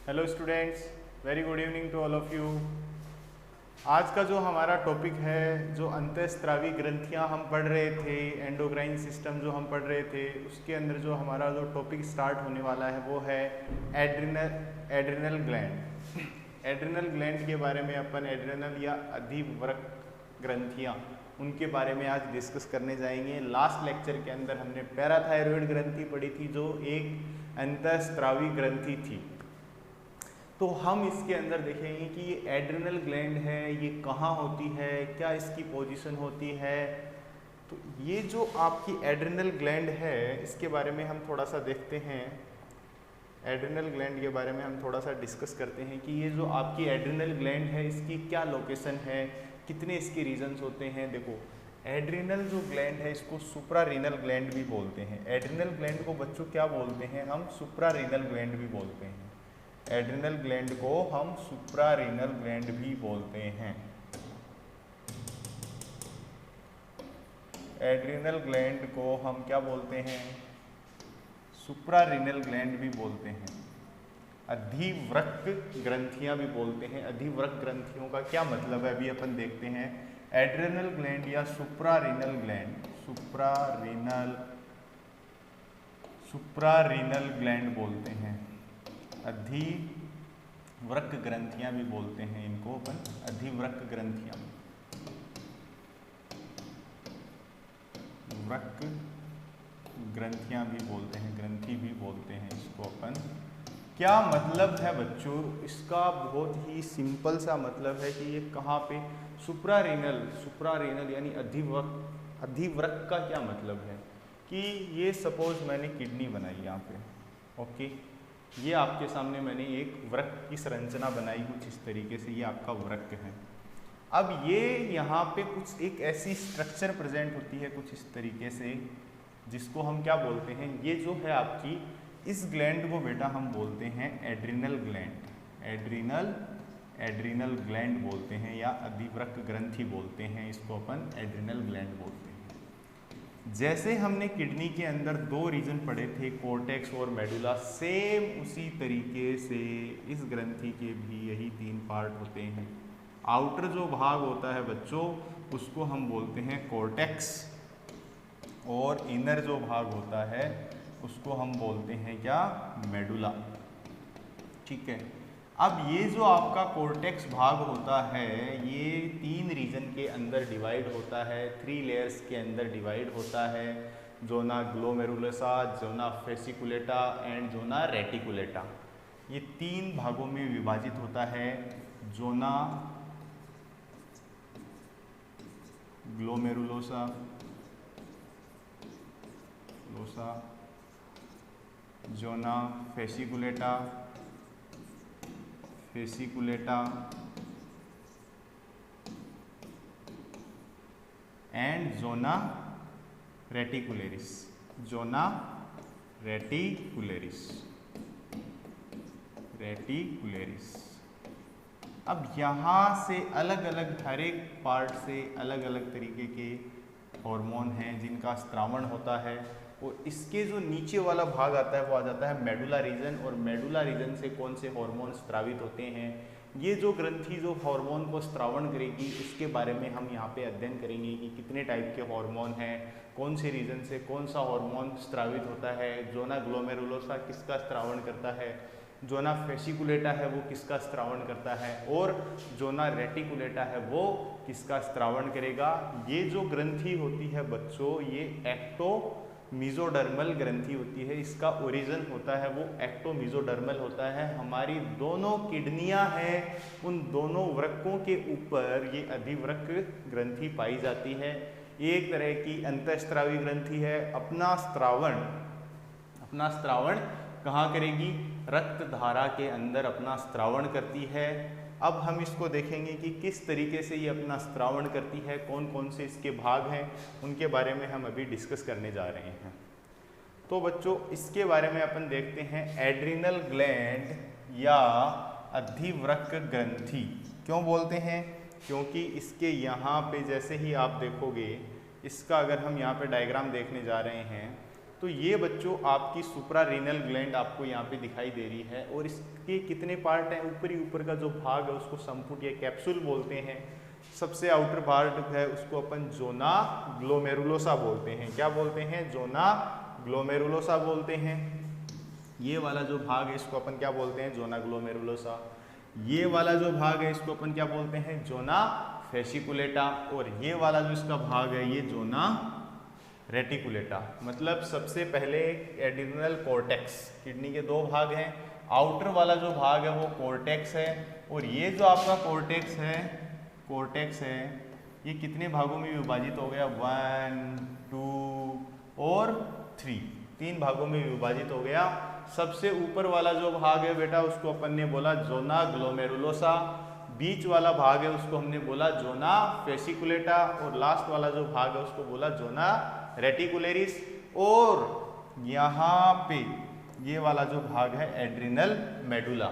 Hello students, very good evening to all of you. आज का जो हमारा टॉपिक है, जो अंतःस्रावी ग्रंथियां हम पढ़ रहे थे, एंडोक्राइन सिस्टम जो हम पढ़ रहे थे, उसके अंदर जो हमारा जो टॉपिक स्टार्ट होने वाला है वो है एड्रिनल ग्लैंड। एड्रिनल ग्लैंड के बारे में अपन एड्रिनल या अधिवृक्क ग्रंथियां, उनके बारे में आज डिस्कस करने जाएंगे। लास्ट लेक्चर के अंदर हमने पैराथायरॉयड ग्रंथि पढ़ी थी, जो एक अंतःस्रावी ग्रंथि थी। तो हम इसके अंदर देखेंगे कि ये एड्रिनल ग्लैंड है, ये कहाँ होती है, क्या इसकी पोजीशन होती है। तो ये जो आपकी एड्रिनल ग्लैंड है, इसके बारे में हम थोड़ा सा देखते हैं। एड्रिनल ग्लैंड के बारे में हम थोड़ा सा डिस्कस करते हैं कि ये जो आपकी एड्रिनल ग्लैंड है, इसकी क्या लोकेशन है, कितने इसके रीजन्स होते हैं। देखो, एड्रिनल जो ग्लैंड है, इसको सुप्रारीनल ग्लैंड भी बोलते हैं। एड्रिनल ग्लैंड को बच्चों क्या बोलते हैं हम? सुप्रारीनल ग्लैंड भी बोलते हैं। एड्रिनल ग्लैंड को हम सुप्रारीनल ग्लैंड भी बोलते हैं। एड्रिनल ग्लैंड को हम क्या बोलते हैं? सुप्रारीनल ग्लैंड भी बोलते हैं। अधिवृक्क ग्रंथियां भी बोलते हैं। अधिवृक्क ग्रंथियों का क्या मतलब है, अभी अपन देखते हैं। एड्रिनल ग्लैंड या सुप्रारीनल ग्लैंड, सुप्रारीनल ग्लैंड बोलते हैं। अधिवृक्क ग्रंथियां भी बोलते हैं इनको अपन, अधिवृक्क ग्रंथियां, वृक्क ग्रंथियां भी बोलते हैं, ग्रंथि भी बोलते हैं इसको अपन। क्या मतलब है बच्चों इसका? बहुत ही सिंपल सा मतलब है कि ये कहाँ पे सुप्रारीनल यानी अधिवृक्क का क्या मतलब है कि ये सपोज मैंने किडनी बनाई यहाँ पे, ओके, ये आपके सामने मैंने एक वृक्क की संरचना बनाई कुछ इस तरीके से, ये आपका वृक्क है। अब ये यहाँ पे कुछ एक ऐसी स्ट्रक्चर प्रेजेंट होती है कुछ इस तरीके से, जिसको हम क्या बोलते हैं? ये जो है आपकी, इस ग्लैंड को बेटा हम बोलते हैं एड्रिनल ग्लैंड। एड्रिनल ग्लैंड बोलते हैं या अधिवृक्क ग्रंथि बोलते हैं, इसको अपन एड्रिनल ग्लैंड बोलते हैं। जैसे हमने किडनी के अंदर दो रीजन पढ़े थे, कोर्टेक्स और मेडुला, सेम उसी तरीके से इस ग्रंथि के भी यही तीन पार्ट होते हैं। आउटर जो भाग होता है बच्चों, उसको हम बोलते हैं कोर्टेक्स, और इनर जो भाग होता है उसको हम बोलते हैं क्या? मेडुला। ठीक है। अब ये जो आपका कोर्टेक्स भाग होता है, ये तीन रीजन के अंदर डिवाइड होता है, 3 लेयर्स के अंदर डिवाइड होता है। Zona glomerulosa, zona fasciculata and zona reticulata, ये तीन भागों में विभाजित होता है। Zona glomerulosa, zona fasciculata and zona reticularis. अब यहाँ से अलग अलग, हर एक पार्ट से अलग अलग तरीके के हार्मोन हैं जिनका स्त्रावण होता है, और इसके जो नीचे वाला भाग आता है वो आ जाता है मेडुला रीजन, और मेडुला रीजन से कौन से हार्मोन स्त्रावित होते हैं। ये जो ग्रंथि जो हार्मोन को स्त्रावण करेगी, उसके बारे में हम यहाँ पे अध्ययन करेंगे कि कितने टाइप के हार्मोन हैं, कौन से रीजन से कौन सा हार्मोन स्त्रावित होता है। जोना ग्लोमेरुलोसा किसका स्त्रावण करता है, जोना फेसिकुलेटा है वो किसका स्त्रावण करता है, और जोना रेटिकुलेटा है वो किसका स्त्रावण करेगा। ये जो ग्रंथि होती है बच्चों, ये एक्टोमीजोडर्मल ग्रंथि होती है। इसका ओरिजिन होता है वो एक्टोमीजोडर्मल होता है। हमारी दोनों किडनियां हैं, उन दोनों वृक्कों के ऊपर ये अधिवृक्क ग्रंथि पाई जाती है। एक तरह की अंतःस्रावी ग्रंथि है। अपना स्त्रावण कहाँ करेगी? रक्त धारा के अंदर अपना स्त्रावण करती है। अब हम इसको देखेंगे कि किस तरीके से ये अपना स्त्रावण करती है, कौन कौन से इसके भाग हैं, उनके बारे में हम अभी डिस्कस करने जा रहे हैं। तो बच्चों, इसके बारे में अपन देखते हैं। एड्रिनल ग्लैंड या अधिवृक्क ग्रंथि क्यों बोलते हैं? क्योंकि इसके यहाँ पे जैसे ही आप देखोगे, इसका अगर हम यहाँ पे डायग्राम देखने जा रहे हैं, तो ये बच्चों आपकी सुप्रारीनल ग्लैंड आपको यहाँ पे दिखाई दे रही है, और इसके कितने पार्ट हैं, ऊपर का जो भाग है उसको संपुट या कैप्सूल बोलते हैं। सबसे आउटर पार्ट है उसको अपन जोना ग्लोमेरुलोसा बोलते हैं। क्या बोलते हैं? जोना ग्लोमेरुलोसा बोलते हैं। ये वाला जो भाग है इसको अपन क्या बोलते हैं? Zona glomerulosa. ये वाला जो भाग है इसको अपन क्या बोलते हैं? Zona fasciculata. और ये वाला जो इसका भाग है ये जोना रेटिकुलेटा। मतलब सबसे पहले एड्रिनल कॉर्टेक्स, किडनी के दो भाग हैं, आउटर वाला जो भाग है वो कॉर्टेक्स है, और ये जो आपका कॉर्टेक्स है ये कितने भागों में विभाजित हो गया? 1, 2 और 3, 3 भागों में विभाजित हो गया। सबसे ऊपर वाला जो भाग है बेटा उसको अपन ने बोला जोना ग्लोमेरुलोसा, बीच वाला भाग है उसको हमने बोला जोना फेसिकुलेटा, और लास्ट वाला जो भाग है उसको बोला जोना रेटिकुलेरिस, और यहाँ पे ये वाला जो भाग है एड्रिनल मेडुला।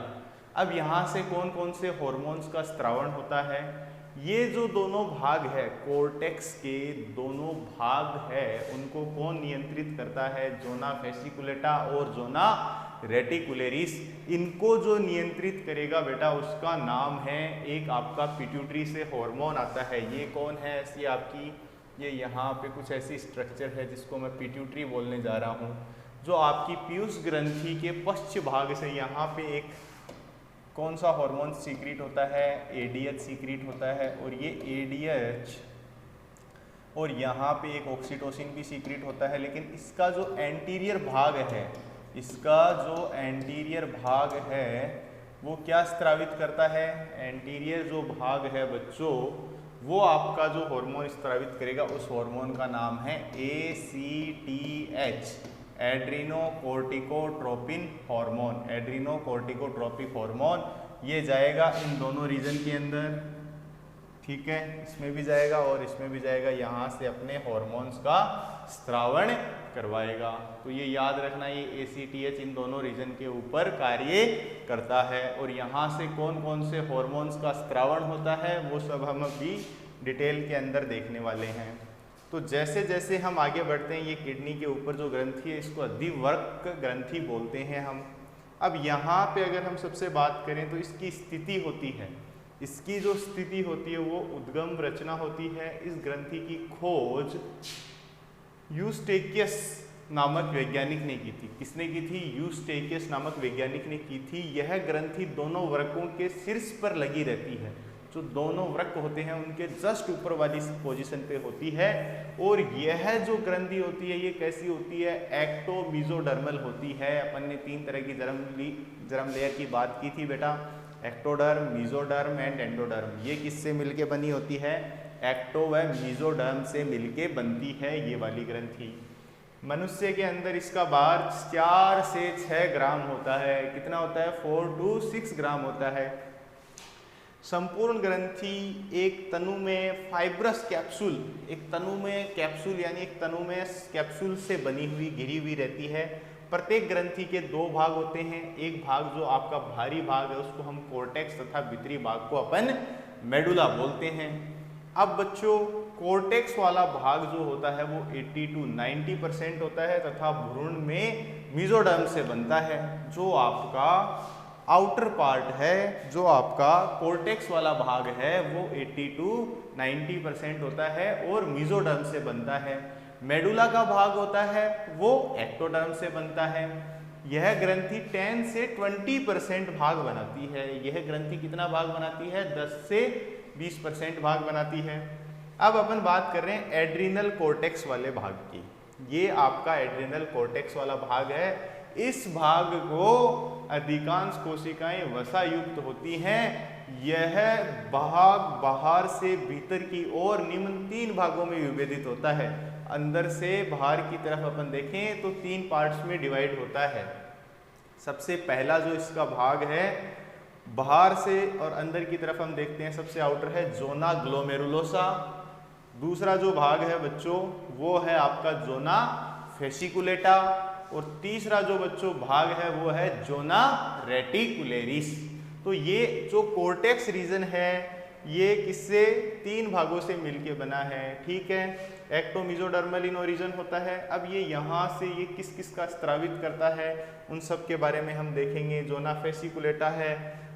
अब यहाँ से कौन कौन से हॉर्मोन्स का स्त्रावण होता है? ये जो दोनों भाग है कॉर्टेक्स के दोनों भाग है उनको कौन नियंत्रित करता है? जोना फेसिकुलेटा और जोना रेटिकुलेरिस। इनको जो नियंत्रित करेगा बेटा उसका नाम है, एक आपका पिट्यूटरी से हार्मोन आता है। ये कौन है? ऐसी आपकी ये यहाँ पे कुछ ऐसी स्ट्रक्चर है जिसको मैं पिट्यूटरी बोलने जा रहा हूँ, जो आपकी पीयूष ग्रंथि के पश्च भाग से यहाँ पे एक कौन सा हार्मोन सीक्रेट होता है? एडीएच सीक्रेट होता है, और ये एडीएच और यहाँ पे एक ऑक्सीटोसिन भी सीक्रेट होता है। लेकिन इसका जो एंटीरियर भाग है, इसका जो एंटीरियर भाग है वो क्या स्त्रावित करता है? एंटीरियर जो भाग है बच्चों वो आपका जो हार्मोन स्त्रावित करेगा उस हार्मोन का नाम है ACTH, एड्रीनोकोर्टिकोट्रोपिन हार्मोन। एड्रीनोकोर्टिकोट्रोपिक हार्मोन ये जाएगा इन दोनों रीजन के अंदर, ठीक है, इसमें भी जाएगा और इसमें भी जाएगा, यहाँ से अपने हार्मोन्स का स्त्रावण करवाएगा। तो ये याद रखना, ये ACTH इन दोनों रीजन के ऊपर कार्य करता है। और यहाँ से कौन कौन से हार्मोन्स का स्त्रावण होता है वो सब हम अभी डिटेल के अंदर देखने वाले हैं। तो जैसे जैसे हम आगे बढ़ते हैं, ये किडनी के ऊपर जो ग्रंथि है इसको अधिवर्क ग्रंथि बोलते हैं हम। अब यहाँ पे अगर हम सबसे बात करें तो इसकी स्थिति होती है, इसकी जो स्थिति होती है वो उद्गम रचना होती है। इस ग्रंथि की खोज यूस्टेकियस नामक वैज्ञानिक ने की थी। किसने की थी? यूस्टेकियस नामक वैज्ञानिक ने की थी। यह ग्रंथि दोनों वृक्कों के शीर्ष पर लगी रहती है, जो दोनों वृक्क होते हैं उनके जस्ट ऊपर वाली पोजीशन पे होती है। और यह जो ग्रंथि होती है ये कैसी होती है? एक्टो मीजोडर्मल होती है। अपन ने 3 तरह की जर्म लेयर की बात की थी बेटा, एक्टोडर्म, मीजोडर्म एंड एंडोडर्म। ये किससे मिलके बनी होती है? एक्टो व मीजोडर्म से मिलके बनती है ये वाली ग्रंथि। मनुष्य के अंदर इसका भार 4 से 6 ग्राम होता है। कितना होता है? 4 to 6 ग्राम होता है। संपूर्ण ग्रंथि एक तनु में फाइब्रस कैप्सूल, एक तनु में कैप्सूल यानी एक तनु में कैप्सूल से बनी हुई घिरी हुई रहती है। प्रत्येक ग्रंथि के 2 भाग होते हैं। एक भाग जो आपका भारी भाग है उसको हम कॉर्टेक्स तथा भीतरी भाग को अपन मेडुला बोलते हैं। अब बच्चों कॉर्टेक्स वाला भाग जो होता है वो 80 to 90% होता है तथा भ्रूण में मीजोडर्म से बनता है। जो आपका आउटर पार्ट है, जो आपका कॉर्टेक्स वाला भाग है वो 80 to 90% होता है और मीजोडर्म से बनता है। मेडुला का भाग होता है वो एक्टोडर्म से बनता है। यह ग्रंथि 10 से 20% भाग बनाती है। यह ग्रंथि कितना भाग बनाती है? 10 से 20% भाग बनाती है। अब अपन बात कर रहे हैं एड्रिनल कॉर्टेक्स वाले भाग की। ये आपका एड्रिनल कॉर्टेक्स वाला भाग है। इस भाग को अधिकांश कोशिकाएं वसा युक्त होती हैं। यह भाग बाहर से भीतर की ओर निम्न 3 भागों में विभेदित होता है। अंदर से बाहर की तरफ अपन देखें तो 3 पार्ट्स में डिवाइड होता है। सबसे पहला जो इसका भाग है बाहर से और अंदर की तरफ हम देखते हैं, सबसे आउटर है जोना ग्लोमेरुलोसा। दूसरा जो भाग है बच्चों वो है आपका जोना फेसिकुलेटा और तीसरा जो बच्चों भाग है वो है जोना रेटिकुलेरिस। तो ये जो कॉर्टेक्स रीजन है ये किससे, 3 भागों से मिलके बना है, ठीक है। एक्टोमीजोडर्मल इन ओरिजिन होता है। अब ये यहाँ से ये किस किस का स्त्रावित करता है उन सब के बारे में हम देखेंगे। जोना फेसिकुलेटा है,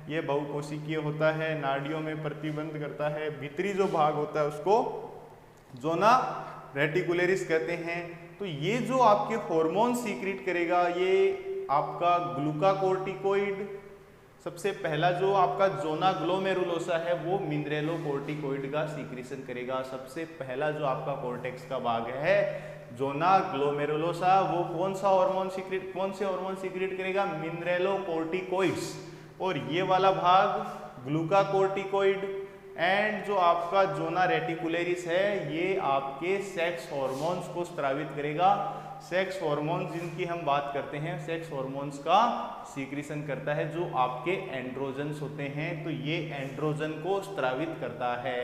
ये बहुकोशिकीय होता है, नाड़ियों में प्रतिबंध करता है। भीतरी जो भाग होता है उसको जोना रेटिकुलरिस कहते हैं। तो ये जो आपके हार्मोन सीक्रेट करेगा, ये आपका ग्लूकाकोर्टिकोइड, सबसे पहला जो आपका जोना ग्लोमेरुलोसा है वो मिनरेलोकोर्टिकोइड का सीक्रेशन करेगा। सबसे पहला जो आपका कोर्टेक्स का भाग है जोना ग्लोमेरुलोसा, वो कौन सा हार्मोन सीक्रेट, कौन से हार्मोन सीक्रेट करेगा, मिनरेलोकोर्टिकोइड्स। और ये वाला भाग ग्लूकाकोर्टिकोइड। एंड जो आपका जोना रेटिकुलरिस है ये आपके सेक्स हार्मोन्स को स्त्रावित करेगा। सेक्स हार्मोन्स जिनकी हम बात करते हैं, सेक्स हार्मोन्स का सीक्रेशन करता है जो आपके एंड्रोजन्स होते हैं। तो ये एंड्रोजन को स्त्रावित करता है।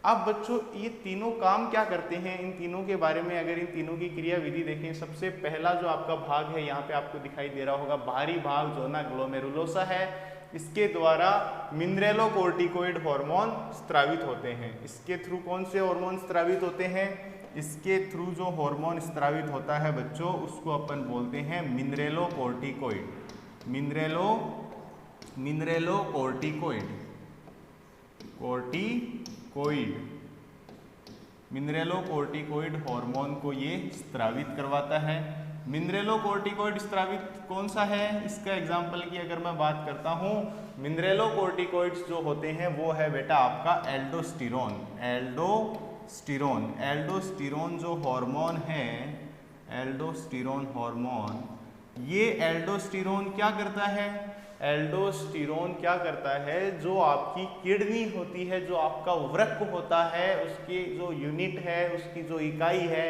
अब बच्चों ये तीनों काम क्या करते हैं, इन तीनों के बारे में अगर इन तीनों की क्रिया विधि देखें, सबसे पहला जो आपका भाग है यहाँ पे आपको दिखाई दे रहा होगा, बाहरी भाग जोना ग्लोमेरुलोसा है, इसके द्वारा मिनरेलोकोर्टिकोइड हार्मोन स्त्रावित होते हैं। इसके थ्रू कौन से हार्मोन स्त्रावित होते हैं, इसके थ्रू जो हार्मोन स्त्रावित होता है बच्चों उसको अपन बोलते हैं मिनरेलोकोर्टिकोइड। मिनरेलोकोर्टिकोइड हार्मोन को ये स्त्रावित करवाता है। मिनरेलोकोर्टिकोइड स्त्रावित कौन सा है, इसका एग्जाम्पल की अगर मैं बात करता हूँ, मिनरेलोकोर्टिकोइड्स जो होते हैं वो है बेटा आपका एल्डोस्टेरोन। एल्डोस्टेरोन जो हार्मोन है, एल्डोस्टेरोन हार्मोन, ये एल्डोस्टेरोन क्या करता है, एल्डोस्टेरोन क्या करता है, जो आपकी किडनी होती है, जो आपका वृक्क होता है, उसकी जो यूनिट है, उसकी जो इकाई है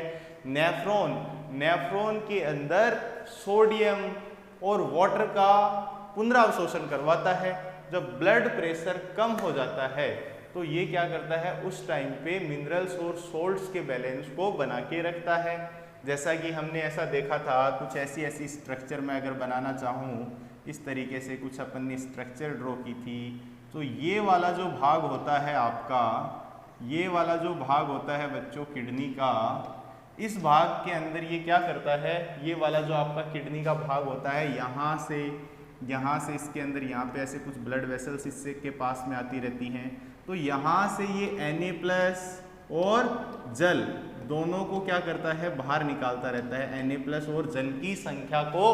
नेफ्रॉन के अंदर सोडियम और वाटर का पुनरावशोषण करवाता है। जब ब्लड प्रेशर कम हो जाता है तो ये क्या करता है, उस टाइम पे मिनरल्स और सोल्ट्स के बैलेंस को बना के रखता है। जैसा कि हमने ऐसा देखा था, कुछ ऐसी स्ट्रक्चर में अगर बनाना चाहूँ, इस तरीके से कुछ अपन ने स्ट्रक्चर ड्रॉ की थी, तो ये वाला जो भाग होता है आपका, ये वाला जो भाग होता है बच्चों किडनी का, इस भाग के अंदर ये क्या करता है, ये वाला जो आपका किडनी का भाग होता है, यहाँ से इसके अंदर यहाँ पे ऐसे कुछ ब्लड वेसल्स इससे के पास में आती रहती हैं। तो यहाँ से ये Na+ और जल दोनों को क्या करता है, बाहर निकालता रहता है। Na+ और जल की संख्या को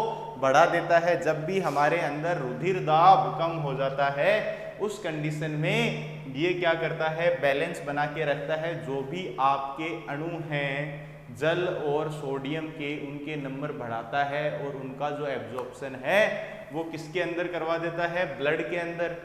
बढ़ा देता है। जब भी हमारे अंदर रुधिर दाब कम हो जाता है उस कंडीशन में ये क्या करता है, बैलेंस बना के रखता है। जो भी आपके अणु हैं जल और सोडियम के, उनके नंबर बढ़ाता है और उनका जो एब्जॉर्प्शन है वो किसके अंदर करवा देता है, ब्लड के अंदर।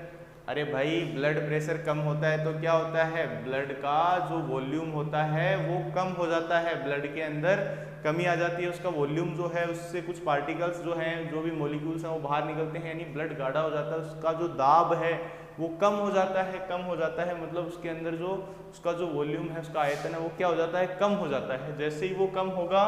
अरे भाई ब्लड प्रेशर कम होता है तो क्या होता है, ब्लड का जो वॉल्यूम होता है वो कम हो जाता है, ब्लड के अंदर कमी आ जाती है, उसका वॉल्यूम जो है उससे कुछ पार्टिकल्स जो हैं, जो भी मॉलिक्यूल्स हैं वो बाहर निकलते हैं, यानी ब्लड गाढ़ा हो जाता है, उसका जो दाब है वो कम हो जाता है, मतलब उसके अंदर जो उसका जो वॉल्यूम है, उसका आयतन है वो क्या हो जाता है, कम हो जाता है। जैसे ही वो कम होगा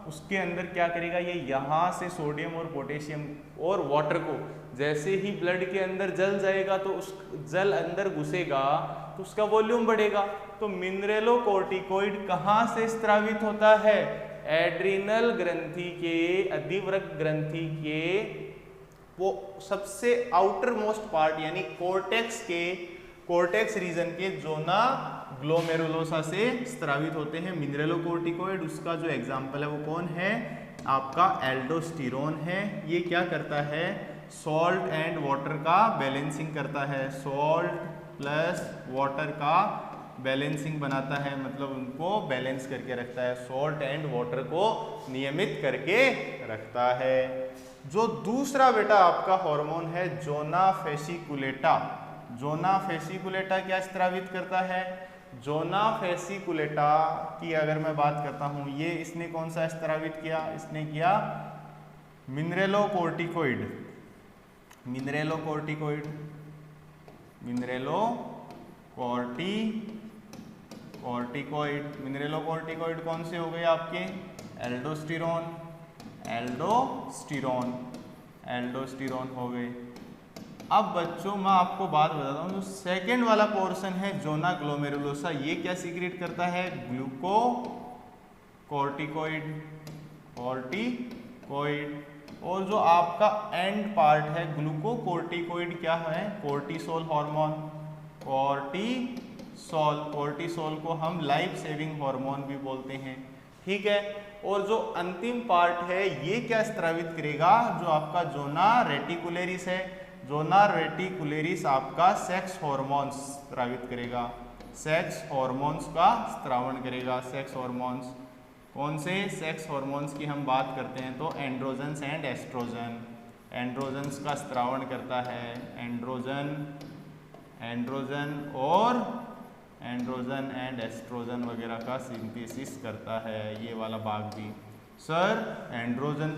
उसके अंदर क्या करेगा, ये यहाँ से सोडियम और पोटेशियम और वाटर को, जैसे ही ब्लड के अंदर जल जाएगा तो उस जल अंदर घुसेगा तो उसका वॉल्यूम बढ़ेगा। तो मिनरेलोकोर्टिकोइड कहाँ से स्त्रावित होता है, एड्रिनल ग्रंथि के, अधिवृक्क ग्रंथि के वो सबसे आउटर मोस्ट पार्ट यानी कोर्टेक्स रीजन के जोना ग्लोमेरुलोसा से स्त्रावित होते हैं मिनरेलोकोर्टिकोइड। उसका जो एग्जाम्पल है वो कौन है, आपका एल्डोस्टेरोन है। ये क्या करता है, सॉल्ट एंड वाटर का बैलेंसिंग करता है, सॉल्ट प्लस वाटर का बैलेंसिंग बनाता है, मतलब उनको बैलेंस करके रखता है, सॉल्ट एंड वाटर को नियमित करके रखता है। जो दूसरा बेटा आपका हार्मोन है जोना फेसिकुलेटा, जोना फेसिकुलेटा क्या स्त्रावित करता है, जोना फेसिकुलेटा की अगर मैं बात करता हूं, ये इसने कौन सा स्त्रावित किया, इसने किया मिनरेलोकोर्टिकोइड, मिनरेलोकोर्टिकोइड कौन से हो गए आपके, एल्डोस्टेरोन हो गए। अब बच्चों मैं आपको बात बताता हूँ, जो सेकेंड वाला पोर्शन है जोना ग्लोमेरुलोसा, ये क्या सीक्रेट करता है? ग्लूकोकॉर्टिकोइड। और जो आपका एंड पार्ट है ग्लूकोकोर्टिकोइड क्या है? Cortisol hormone. कोर्टिसोल को हम लाइफ सेविंग हार्मोन भी बोलते हैं, ठीक है। और जो अंतिम पार्ट है ये क्या स्त्रावित करेगा? जो आपका जोना रेटिकुलेरिस है, जोना रेटिकुलेरिस आपका सेक्स हार्मोन्स स्त्रावित करेगा, सेक्स हार्मोन्स का स्त्रावण करेगा। सेक्स हार्मोन्स कौन से? सेक्स हार्मोन्स की हम बात करते हैं तो एंड्रोजन्स एंड एस्ट्रोजन, एंड्रोजन्स का स्त्रावण करता है। एंड्रोजन एंड एस्ट्रोजन वगैरह का सिंथेसिस करता है, ये वाला भाग भी। सर एंड्रोजन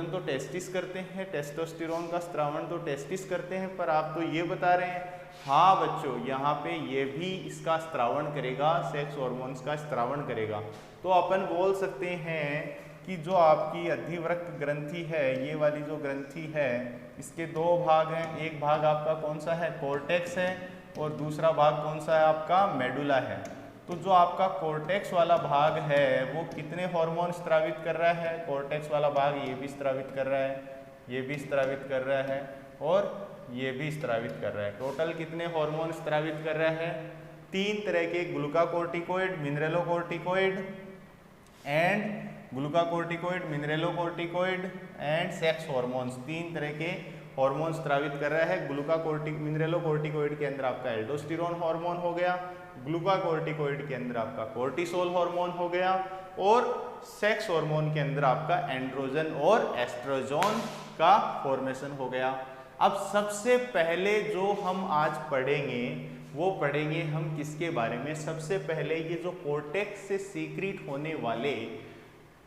तो टेस्टिस करते हैं, टेस्टोस्टेरोन का स्त्रावण तो टेस्टिस करते हैं, पर आप तो ये बता रहे हैं। हाँ बच्चों, यहाँ पे ये भी इसका स्त्रावण करेगा, सेक्स हार्मोन्स का स्त्रावण करेगा। तो अपन बोल सकते हैं कि जो आपकी अधिवृक्क ग्रंथि है, ये वाली जो ग्रंथि है, इसके दो भाग हैं। एक भाग आपका कौन सा है? कॉर्टेक्स है, और दूसरा भाग कौन सा है आपका? मेडुला है। तो जो आपका कॉर्टेक्स वाला भाग है वो कितने हार्मोन स्त्रावित कर रहा है? कॉर्टेक्स वाला भाग ये भी स्त्रावित कर रहा है, ये भी स्त्रावित कर रहा है, और ये भी स्त्रावित कर रहा है। टोटल कितने हार्मोन स्त्रावित कर रहा है? 3 तरह के, ग्लूकाकोर्टिकोइड, मिनरेलोकोर्टिकोइड एंड सेक्स हार्मोन्स। 3 तरह के हार्मोन स्त्रावित कर रहा है। मिनरेलोकोर्टिकोइड के अंदर आपका एल्डोस्टेरोन हार्मोन हो गया, ग्लूकाकोर्टिकोइड के अंदर आपका कोर्टिसोल हार्मोन हो गया, और सेक्स हार्मोन के अंदर आपका एंड्रोजन और एस्ट्रोजन का फॉर्मेशन हो गया। अब सबसे पहले जो हम आज पढ़ेंगे वो पढ़ेंगे हम किसके बारे में? सबसे पहले ये जो कॉर्टेक्स से सीक्रेट होने वाले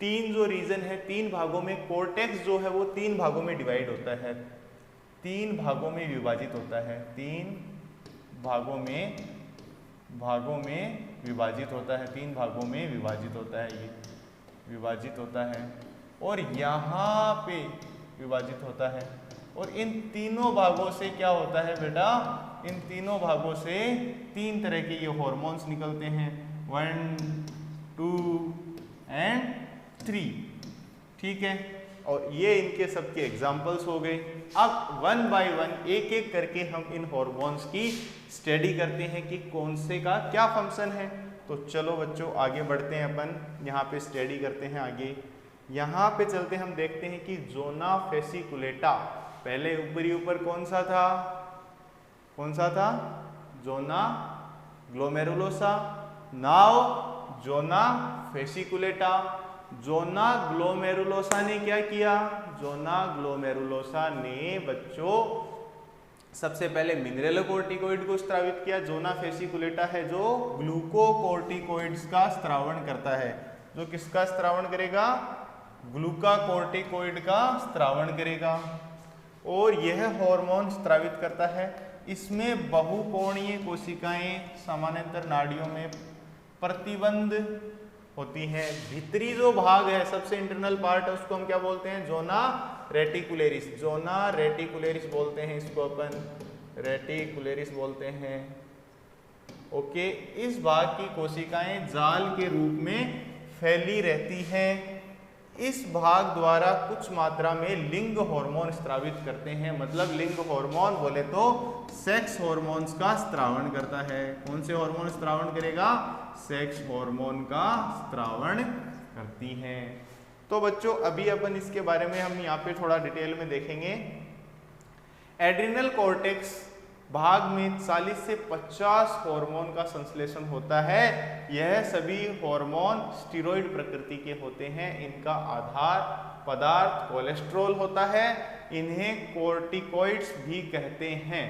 3 जो रीजन है, 3 भागों में कॉर्टेक्स जो है वो 3 भागों में डिवाइड होता है, 3 भागों में विभाजित होता है, 3 भागों में विभाजित होता है, 3 भागों में विभाजित होता है, ये विभाजित होता है, और यहाँ पे विभाजित होता है। और इन तीनों भागों से क्या होता है बेटा? इन तीनों भागों से 3 तरह के ये हार्मोन्स निकलते हैं, 1, 2 एंड 3, ठीक है। और ये इनके सबके एग्जाम्पल्स हो गए। अब 1 बाय 1 एक एक करके हम इन हार्मोन्स की स्टडी करते हैं कि कौन से का क्या फंक्शन है। तो चलो बच्चों आगे बढ़ते हैं, अपन यहाँ पे स्टडी करते हैं आगे। यहाँ पे चलते हम देखते हैं कि जोना फेसिकुलेटा, पहले ऊपर कौन सा था? Zona glomerulosa. Now zona fasciculata. Zona glomerulosa ने क्या किया? जोना ग्लोमेरुलोसा ने बच्चों सबसे पहले मिनरेलोकोर्टिकोइड को स्त्रावित किया। जोना फेसिकुलेटा है जो ग्लूकोकोर्टिकोइड्स का स्त्रावण करता है। जो किसका स्त्रावण करेगा? ग्लूकाकोर्टिकोइड का स्त्रावण करेगा, और यह हार्मोन स्त्रावित करता है। इसमें बहुकोणीय कोशिकाएं समानांतर नाड़ियों में प्रतिबंध होती हैं। भीतरी जो भाग है, सबसे इंटरनल पार्ट है, उसको हम क्या बोलते हैं? जोना रेटिकुलेरिस। जोना रेटिकुलेरिस बोलते हैं इसको, अपन रेटिकुलेरिस बोलते हैं। ओके, इस भाग की कोशिकाएं जाल के रूप में फैली रहती हैं। इस भाग द्वारा कुछ मात्रा में लिंग हार्मोन स्त्रावित करते हैं। मतलब लिंग हार्मोन बोले तो सेक्स हार्मोन्स का स्त्रावण करता है। कौन से हार्मोन स्त्रावण करेगा? सेक्स हार्मोन का स्त्रावण करती हैं। तो बच्चों अभी अपन इसके बारे में हम यहाँ पे थोड़ा डिटेल में देखेंगे। एड्रिनल कॉर्टेक्स भाग में 40 से 50 हार्मोन का संश्लेषण होता है। यह सभी हार्मोन स्टेरॉइड प्रकृति के होते हैं। इनका आधार पदार्थ कोलेस्ट्रॉल होता है। इन्हें कॉर्टिकॉइड्स भी कहते हैं।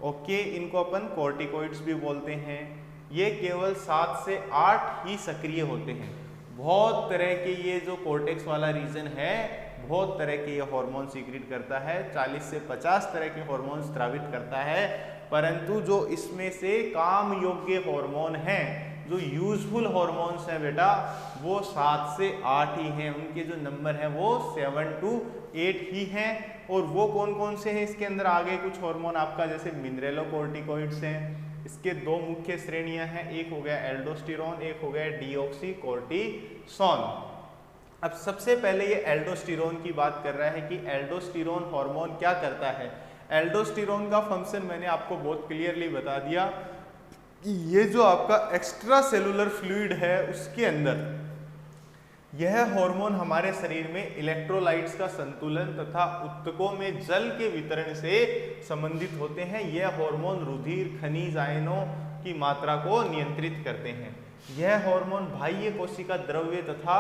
ओके, इनको अपन कॉर्टिकॉइड्स भी बोलते हैं। ये केवल 7 से 8 ही सक्रिय होते हैं। बहुत तरह के ये जो कॉर्टेक्स वाला रीजन है, बहुत तरह के ये हार्मोन सीक्रेट करता है। 40 से 50 तरह के हार्मोन स्रावित करता है, परंतु जो इसमें से काम योग्य हार्मोन हैं, जो यूजफुल हार्मोन्स हैं बेटा, वो 7 से 8 ही हैं। उनके जो नंबर हैं वो 7 to 8 ही हैं। और वो कौन कौन से हैं इसके अंदर आ गए कुछ हार्मोन आपका, जैसे मिनरेलोकॉर्टिकॉइड्स हैं, इसके दो मुख्य श्रेणियां हैं, एक हो गया एल्डोस्टेरोन, एक हो गया डीऑक्सीकोर्टिसोन। अब सबसे पहले ये एल्डोस्टेरोन की बात कर रहा है कि एल्डोस्टेरोन हार्मोन क्या करता है। एल्डोस्टेरोन का फंक्शन मैंने आपको बहुत क्लियरली बता दिया कि ये जो आपका एक्स्ट्रा सेलुलर फ्लूइड है उसके अंदर यह हार्मोन हमारे शरीर में इलेक्ट्रोलाइट्स का संतुलन तथा ऊतकों में जल के वितरण से संबंधित होते हैं। यह हार्मोन रुधिर खनिज आयनों की मात्रा को नियंत्रित करते हैं। यह हार्मोन बाह्य कोशिका द्रव्य तथा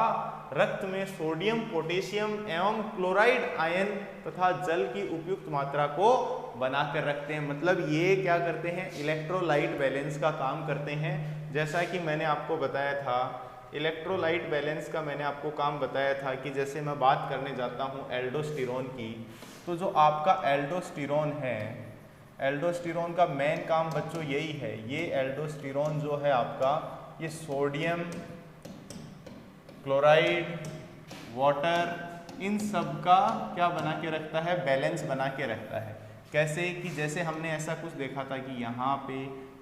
रक्त में सोडियम पोटेशियम एवं क्लोराइड आयन तथा जल की उपयुक्त मात्रा को बनाकर रखते हैं। मतलब ये क्या करते हैं, इलेक्ट्रोलाइट बैलेंस का काम करते हैं। जैसा कि मैंने आपको बताया था, इलेक्ट्रोलाइट बैलेंस का मैंने आपको काम बताया था कि जैसे मैं बात करने जाता हूँ एल्डोस्टेरोन की, तो जो आपका एल्डोस्टेरोन है, एल्डोस्टेरोन का मेन काम बच्चों यही है। ये एल्डोस्टेरोन जो है आपका, ये सोडियम क्लोराइड वाटर इन सब का क्या बना के रखता है, बैलेंस बना के रखता है। कैसे कि जैसे हमने ऐसा कुछ देखा था कि यहाँ पे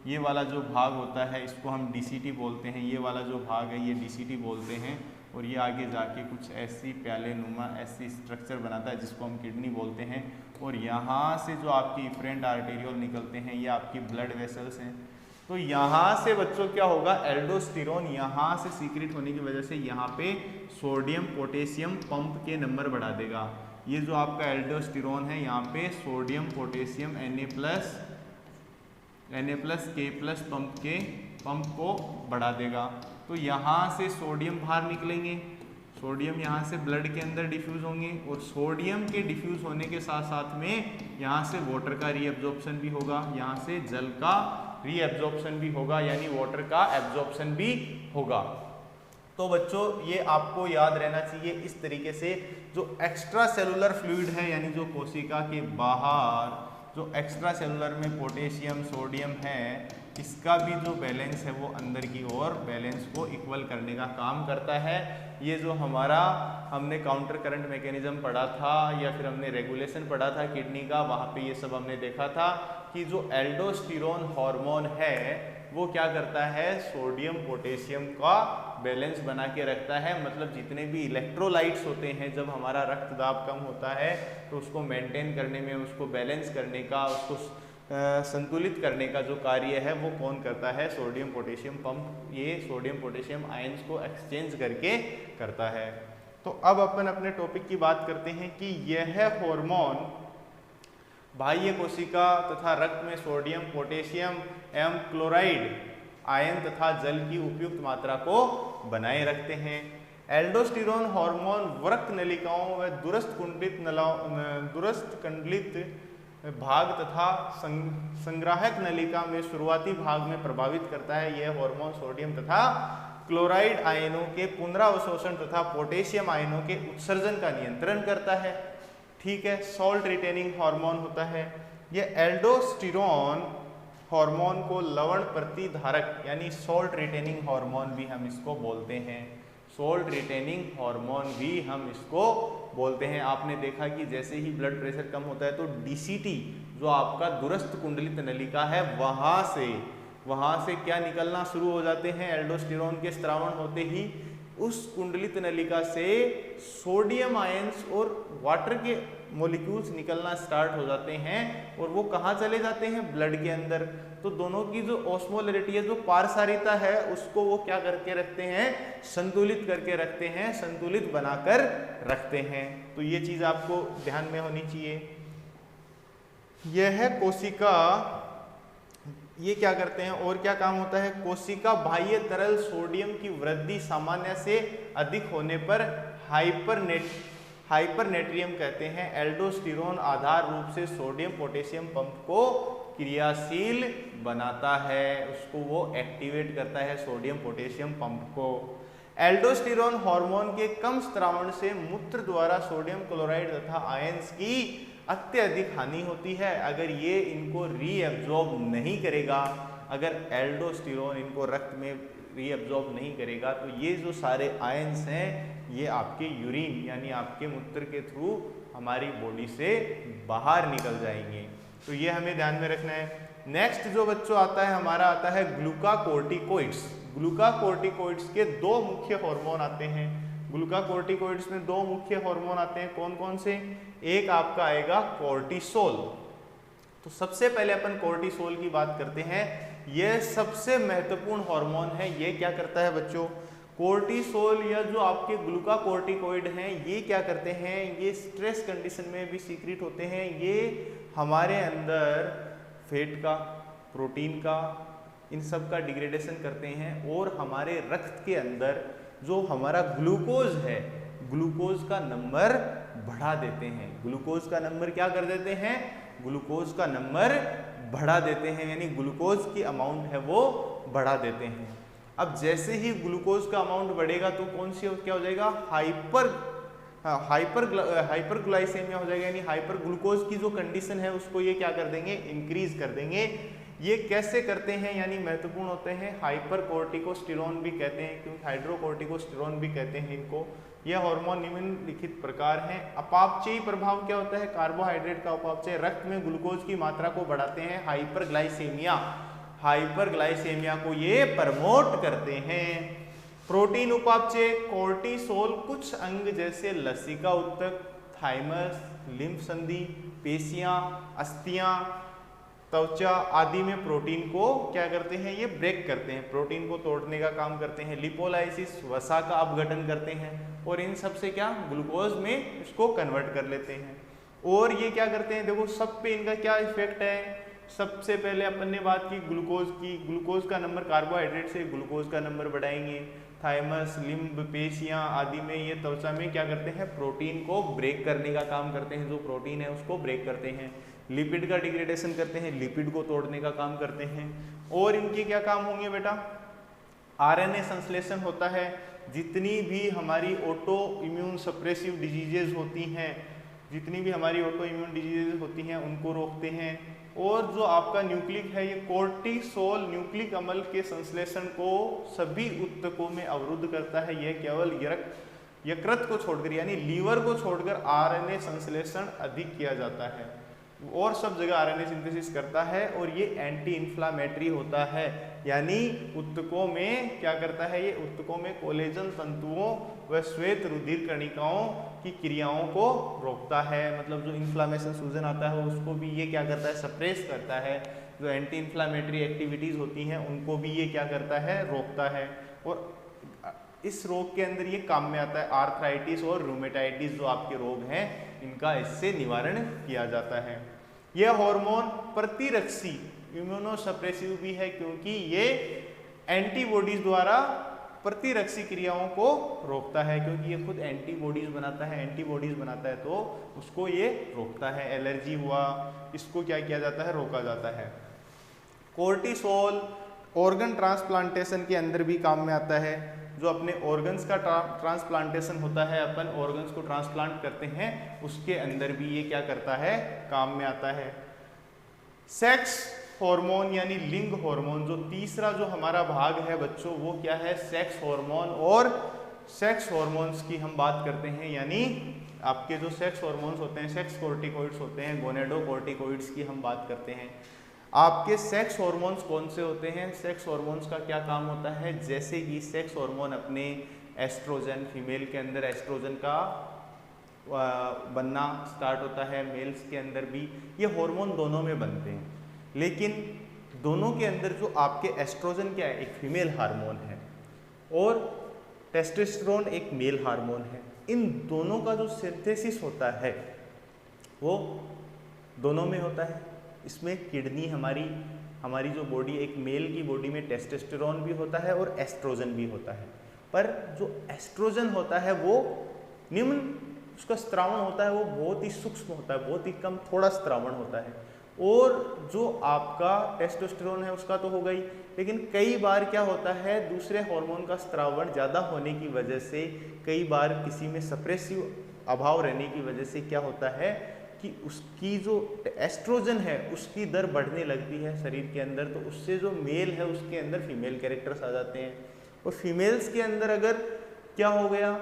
ये वाला जो भाग होता है इसको हम डीसीटी बोलते हैं, ये वाला जो भाग है ये डीसीटी बोलते हैं, और ये आगे जाके कुछ ऐसी प्याले नुमा ऐसी स्ट्रक्चर बनाता है जिसको हम किडनी बोलते हैं। और यहाँ से जो आपकी इफरेंट आर्टेरियोल निकलते हैं ये आपकी ब्लड वेसल्स हैं। तो यहाँ से बच्चों क्या होगा, एल्डोस्टेरोन यहाँ से सीक्रेट होने की वजह से यहाँ पे सोडियम पोटेशियम पंप के नंबर बढ़ा देगा। ये जो आपका एल्डोस्टेरोन है यहाँ पे सोडियम पोटेशियम Na+K+ पंप को बढ़ा देगा। तो यहाँ से सोडियम बाहर निकलेंगे, सोडियम यहाँ से ब्लड के अंदर डिफ्यूज होंगे, और सोडियम के डिफ्यूज होने के साथ साथ में यहाँ से वाटर का रीअब्जॉर्प्शन भी होगा, यहाँ से जल का रीअब्जॉर्प्शन भी होगा, यानी वाटर का एब्जॉर्प्शन भी होगा। तो बच्चों ये आपको याद रहना चाहिए। इस तरीके से जो एक्स्ट्रा सेलुलर फ्लूइड है, यानी जो कोशिका के बाहर जो एक्स्ट्रा सेलुलर में पोटेशियम सोडियम है, इसका भी जो बैलेंस है वो अंदर की ओर बैलेंस को इक्वल करने का काम करता है। ये जो हमारा हमने काउंटर करंट मैकेनिज्म पढ़ा था या फिर हमने रेगुलेशन पढ़ा था किडनी का, वहाँ पे ये सब हमने देखा था कि जो एल्डोस्टेरोन हार्मोन है वो क्या करता है, सोडियम पोटेशियम का बैलेंस बना के रखता है। मतलब जितने भी इलेक्ट्रोलाइट्स होते हैं, जब हमारा रक्त दाब कम होता है तो उसको मेंटेन करने में, उसको बैलेंस करने का, उसको संतुलित करने का जो कार्य है वो कौन करता है, सोडियम पोटेशियम पंप ये सोडियम पोटेशियम आयंस को एक्सचेंज करके करता है। तो अब अपन अपने टॉपिक की बात करते हैं कि यह हार्मोन बाह्य कोशिका तथा रक्त में सोडियम पोटेशियम एवं क्लोराइड आयन तथा जल की उपयुक्त मात्रा को बनाए रखते हैं। एल्डोस्टेरोन हार्मोन वृक्क नलिकाओं व दुरस्थ कुंडलित भाग तथा संग्राहक नलिका में शुरुआती भाग में प्रभावित करता है। यह हार्मोन सोडियम तथा क्लोराइड आयनों के पुनरावशोषण तथा पोटेशियम आयनों के उत्सर्जन का नियंत्रण करता है। ठीक है, सॉल्ट रिटेनिंग हार्मोन होता है। यह एल्डोस्टेरोन हार्मोन को लवण प्रतिधारक यानी सॉल्ट रिटेनिंग हार्मोन भी हम इसको बोलते हैं। सॉल्ट रिटेनिंग हार्मोन भी हम इसको बोलते हैं। आपने देखा कि जैसे ही ब्लड प्रेशर कम होता है तो डीसीटी जो आपका दुरस्थ कुंडलित नलिका है वहाँ से क्या निकलना शुरू हो जाते हैं, एल्डोस्टेरोन के स्त्रावण होते ही उस कुंडलित नलिका से सोडियम आयंस और वाटर के मॉलिक्यूल्स निकलना स्टार्ट हो जाते हैं और वो कहाँ चले जाते हैं, ब्लड के अंदर। तो दोनों की जो ऑस्मोलरिटी है, जो पारसारिता है, उसको वो क्या करके रखते हैं, संतुलित करके रखते हैं, संतुलित बनाकर रखते हैं। तो ये चीज आपको ध्यान में होनी चाहिए। यह कोशिका ये क्या करते हैं और क्या काम होता है, कोशिका बाह्य तरल सोडियम की वृद्धि सामान्य से अधिक होने पर हाइपरनेट्रियम कहते हैं। एल्डोस्टेरोन आधार रूप से सोडियम पोटेशियम पंप को क्रियाशील बनाता है, उसको वो एक्टिवेट करता है सोडियम पोटेशियम पंप को। एल्डोस्टेरोन हार्मोन के कम स्त्रावण से मूत्र द्वारा सोडियम क्लोराइड तथा आयंस की अत्यधिक हानि होती है। अगर ये इनको रीअब्जॉर्ब नहीं करेगा, अगर एल्डोस्टेरोन इनको रक्त में रीअब्जॉर्ब नहीं करेगा तो ये जो सारे आयंस हैं ये आपके यूरिन यानी आपके मूत्र के थ्रू हमारी बॉडी से बाहर निकल जाएंगे। तो ये हमें ध्यान में रखना है। नेक्स्ट जो बच्चों आता है हमारा आता है ग्लूकाकोर्टिकोइड्स। ग्लूकाकोर्टिकोइड्स के दो मुख्य हार्मोन आते हैं। ग्लूकाकोर्टिकोइड्स में दो मुख्य हार्मोन आते हैं, कौन कौन से? एक आपका आएगा कोर्टिसोल। तो सबसे पहले अपन कोर्टिसोल की बात करते हैं। यह सबसे महत्वपूर्ण हार्मोन है। ये क्या करता है बच्चों? कोर्टिसोल या जो आपके ग्लूकाकोर्टिकोइड हैं ये क्या करते हैं? ये स्ट्रेस कंडीशन में भी सीक्रेट होते हैं। ये हमारे अंदर फैट का, प्रोटीन का, इन सब का डिग्रेडेशन करते हैं और हमारे रक्त के अंदर जो हमारा ग्लूकोज है, ग्लूकोज का नंबर बढ़ा देते हैं। ग्लूकोज का नंबर क्या कर देते हैं? ग्लूकोज का नंबर बढ़ा देते हैं, यानी ग्लूकोज की अमाउंट है वो बढ़ा देते हैं। अब जैसे ही ग्लूकोज का अमाउंट बढ़ेगा तो कौन सी क्या हो जाएगा? हाइपरग्लाइसेमिया हो जाएगा, यानी हाइपर ग्लूकोज की जो कंडीशन है उसको ये क्या कर देंगे? इंक्रीज कर देंगे। ये कैसे करते हैं? यानी महत्वपूर्ण होते हैं। हाइपर कोर्टिकोस्टेरोन भी कहते हैं, क्योंकि हाइड्रोकोर्टिकोस्टेरोन भी कहते हैं इनको। यह हार्मोन निम्नलिखित प्रकार हैं। अपापचयी प्रभाव क्या होता है? कार्बोहाइड्रेट का अपापचय रक्त में ग्लूकोज की मात्रा को बढ़ाते हैं। हाइपरग्लाइसेमिया, हाइपरग्लाइसेमिया को ये प्रमोट करते हैं। प्रोटीन उपापचय, कोर्टिसोल कुछ अंग जैसे लसिका उत्तक, थाइमस, लिम्फ संधि, पेशियां, अस्थियां, त्वचा आदि में प्रोटीन को क्या करते हैं? ये ब्रेक करते हैं, प्रोटीन को तोड़ने का काम करते हैं। लिपोलाइसिस, वसा का अपघटन करते हैं और इन सब से क्या? ग्लूकोज में इसको कन्वर्ट कर लेते हैं। और ये क्या करते हैं? देखो सब पे इनका क्या इफेक्ट है। सबसे पहले अपन ने बात की ग्लूकोज की। ग्लूकोज का नंबर कार्बोहाइड्रेट से ग्लूकोज का नंबर बढ़ाएंगे। थाइमस, लिम्ब, पेशियां आदि में ये त्वचा में क्या करते हैं? प्रोटीन को ब्रेक करने का काम करते हैं, जो प्रोटीन है उसको ब्रेक करते हैं। लिपिड का डिग्रेडेशन करते हैं, लिपिड को तोड़ने का काम करते हैं। और इनके क्या काम होंगे बेटा? आरएनए संश्लेषण होता है। जितनी भी हमारी ऑटो इम्यून सप्रेसिव डिजीजेज होती हैं, जितनी भी हमारी ऑटो इम्यून डिजीजेज होती हैं उनको रोकते हैं। और जो आपका न्यूक्लिक है, ये कोर्टिसोल न्यूक्लिक अम्ल के संश्लेषण को सभी उत्तकों में अवरुद्ध करता है। यह केवल यकृत को छोड़कर, यानी लीवर को छोड़कर आरएनए संश्लेषण अधिक किया जाता है और सब जगह आरएनए सिंथेसिस करता है। और ये एंटी इन्फ्लामेटरी होता है, यानी उत्तकों में क्या करता है? ये उत्तकों में कोलेजन तंतुओं व श्वेत रुधिर कणिकाओं की क्रियाओं को रोकता है। मतलब जो इन्फ्लामेशन, सूजन आता है उसको भी ये क्या करता है? सप्रेस करता है। जो एंटी इन्फ्लामेटरी एक्टिविटीज़ होती हैं उनको भी ये क्या करता है? रोकता है। और इस रोग के अंदर ये काम में आता है। आर्थराइटिस और रूमेटाइटिस जो आपके रोग हैं इनका इससे निवारण किया जाता है। यह हार्मोन प्रतिरक्षी, इम्यूनोसप्रेसिव भी है, क्योंकि ये एंटीबॉडीज द्वारा प्रतिरक्षी क्रियाओं को रोकता है, क्योंकि ये खुद एंटीबॉडीज बनाता है। एंटीबॉडीज बनाता है तो उसको ये रोकता है। एलर्जी हुआ, इसको क्या किया जाता है? रोका जाता है। कोर्टिसोल ऑर्गन ट्रांसप्लांटेशन के अंदर भी काम में आता है। जो अपने ऑर्गन्स का ट्रांसप्लांटेशन होता है, अपन ऑर्गन्स को ट्रांसप्लांट करते हैं, उसके अंदर भी ये क्या करता है? काम में आता है। सेक्स हार्मोन यानी लिंग हार्मोन, जो तीसरा जो हमारा भाग है बच्चों वो क्या है? Sex hormone. और सेक्स हार्मोन्स की हम बात करते हैं, यानी आपके जो सेक्स हार्मोन्स होते हैं, सेक्स कोर्टिकोइड्स होते हैं, गोनेडोकोर्टिकोइड्स की हम बात करते हैं। आपके सेक्स हार्मोन्स कौन से होते हैं? सेक्स हार्मोन्स का क्या काम होता है? जैसे कि सेक्स हार्मोन अपने एस्ट्रोजन, फीमेल के अंदर एस्ट्रोजन का बनना स्टार्ट होता है, मेल्स के अंदर भी ये हार्मोन दोनों में बनते हैं। लेकिन दोनों के अंदर जो आपके एस्ट्रोजन क्या है? एक फीमेल हार्मोन है और टेस्टोस्टेरोन एक मेल हार्मोन है। इन दोनों का जो सिंथेसिस होता है वो दोनों में होता है। इसमें किडनी, हमारी जो बॉडी, एक मेल की बॉडी में टेस्टोस्टेरोन भी होता है और एस्ट्रोजन भी होता है। पर जो एस्ट्रोजन होता है वो निम्न, उसका स्त्रावण होता है वो बहुत ही सूक्ष्म होता है, बहुत ही कम, थोड़ा स्त्रावण होता है। और जो आपका टेस्टोस्टेरोन है उसका तो होगा ही, लेकिन कई बार क्या होता है? दूसरे हार्मोन का स्त्रावण ज़्यादा होने की वजह से, कई बार किसी में सप्रेसिव अभाव रहने की वजह से क्या होता है कि उसकी जो एस्ट्रोजन है उसकी दर बढ़ने लगती है शरीर के अंदर। तो उससे जो मेल है उसके अंदर फीमेल कैरेक्टर्स आ जाते हैं। और फीमेल्स के अंदर अगर क्या हो गया?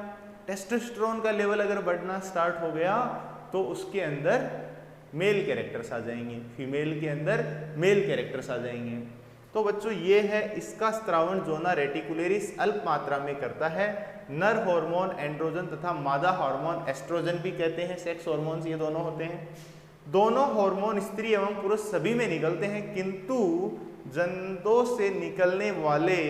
टेस्टोस्टेरोन का लेवल अगर बढ़ना स्टार्ट हो गया तो उसके अंदर मेल कैरेक्टर्स आ जाएंगे, फीमेल के अंदर मेल कैरेक्टर्स आ जाएंगे। तो बच्चों ये है इसका स्त्रावण जोना रेटिकुलेरिस अल्प मात्रा में करता है। नर हार्मोन एंड्रोजन तथा मादा हार्मोन एस्ट्रोजन भी कहते हैं, सेक्स हार्मोन्स ये दोनों होते हैं। दोनों हार्मोन स्त्री एवं पुरुष सभी में निकलते हैं, किंतु जंतों से निकलने वाले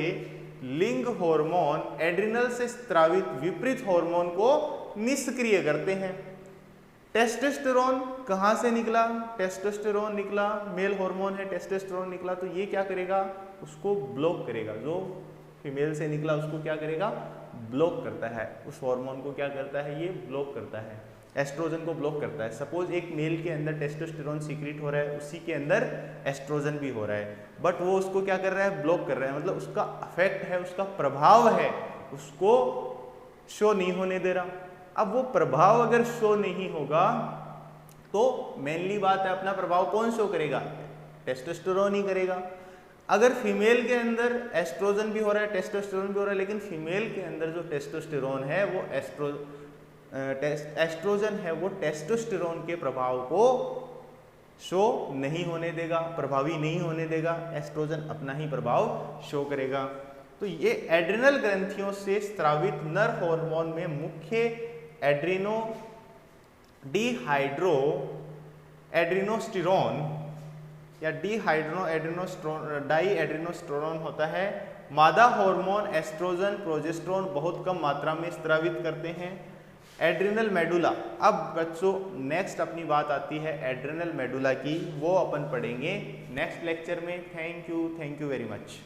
लिंग हार्मोन एड्रिनल से स्त्रावित विपरीत हार्मोन को निष्क्रिय करते हैं। टेस्टोस्टेरोन कहाँ से निकला? टेस्टोस्टेरोन निकला, मेल हार्मोन है, टेस्टोस्टेरोन निकला, तो ये क्या करेगा? उसको ब्लॉक करेगा। जो फीमेल से निकला उसको क्या करेगा? ब्लॉक करता है। उस हार्मोन को क्या करता है? ये ब्लॉक करता है, एस्ट्रोजन को ब्लॉक करता है। सपोज एक मेल के अंदर टेस्टोस्टेरोन सीक्रेट हो रहा है, उसी के अंदर एस्ट्रोजन भी हो रहा है, बट वो उसको क्या कर रहा है? ब्लॉक कर रहा है। मतलब उसका अफेक्ट है, उसका प्रभाव है, उसको शो नहीं होने दे रहा। अब वो प्रभाव अगर शो नहीं होगा तो मेनली बात है अपना प्रभाव कौन शो करेगा? टेस्टोस्टेरोन ही करेगा। अगर फीमेल के अंदर एस्ट्रोजन भी हो रहा है, टेस्टोस्टेरोन भी हो रहा है, लेकिन फीमेल के अंदर जो टेस्टोस्टेरोन है वो एस्ट्रोजन है वो टेस्टोस्टेरोन के प्रभाव को शो नहीं होने देगा, प्रभावी नहीं होने देगा। एस्ट्रोजन अपना ही प्रभाव शो करेगा। तो ये एड्रिनल ग्रंथियों से स्रावित नर हार्मोन में मुख्य एड्रीनोस्टेरोन या डाईएड्रीनोस्टेरोन होता है। मादा हार्मोन एस्ट्रोजन प्रोजेस्टेरोन बहुत कम मात्रा में स्रावित करते हैं। एड्रिनल मेडुला, अब बच्चों नेक्स्ट अपनी बात आती है एड्रिनल मेडुला की, वो अपन पढ़ेंगे नेक्स्ट लेक्चर में। Thank you very much.